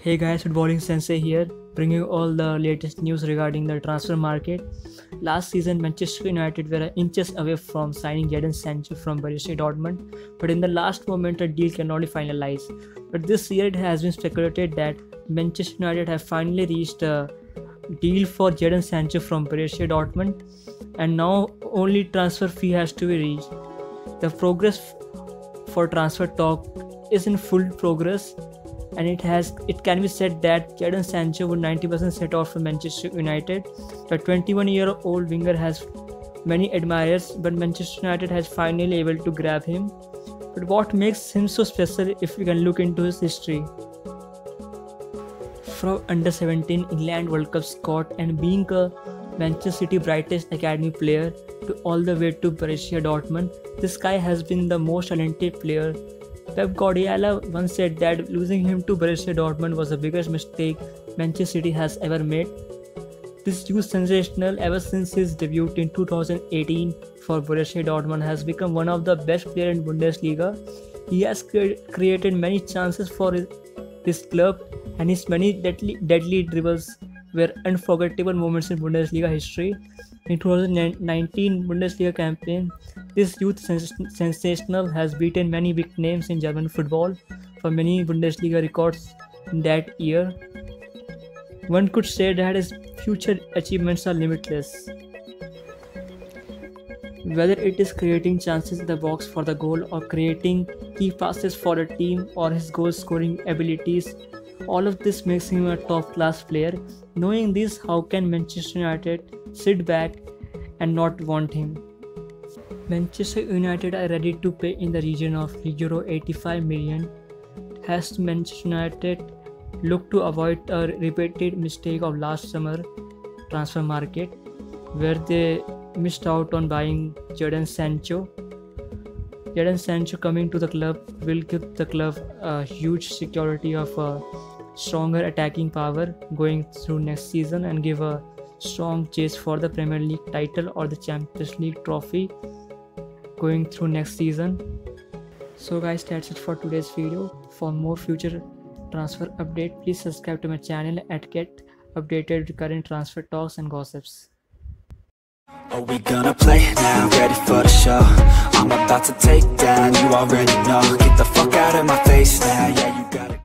Hey guys, Footballing Sensei here, bringing all the latest news regarding the transfer market. Last season, Manchester United were inches away from signing Jadon Sancho from Borussia Dortmund, but in the last moment, a deal cannot be finalized. But this year, it has been speculated that Manchester United have finally reached a deal for Jadon Sancho from Borussia Dortmund, and now only transfer fee has to be reached. The progress for transfer talk is in full progress, and it can be said that Jadon Sancho would 90% set off for Manchester United. The 21-year-old winger has many admirers, but Manchester United has finally able to grab him. But what makes him so special if we can look into his history? From under 17 England World Cup squad and being a Manchester City brightest academy player to all the way to Borussia Dortmund, this guy has been the most talented player. Pep Guardiola once said that losing him to Borussia Dortmund was the biggest mistake Manchester City has ever made. This youth sensational ever since his debut in 2018 for Borussia Dortmund has become one of the best players in Bundesliga. He has created many chances for his club, and his many deadly dribbles were unforgettable moments in Bundesliga history. In 2019 Bundesliga campaign, this youth sensational has beaten many big names in German football for many Bundesliga records in that year. One could say that his future achievements are limitless. Whether it is creating chances in the box for the goal or creating key passes for a team or his goal scoring abilities, all of this makes him a top class player. Knowing this, how can Manchester United sit back and not want him? Manchester United are ready to pay in the region of Euro 85 million. Has Manchester United looked to avoid a repeated mistake of last summer transfer market, where they missed out on buying Jadon Sancho? Jadon Sancho coming to the club will give the club a huge security of a stronger attacking power going through next season and give a strong chase for the Premier League title or the Champions League trophy going through next season. So guys, that's it for today's video. For more future transfer update, please subscribe to my channel and get updated with current transfer talks and gossips. Are we gonna play now? Ready for the show? I'm about to take down, you already know. Get the fuck out of my face now, yeah, you got it.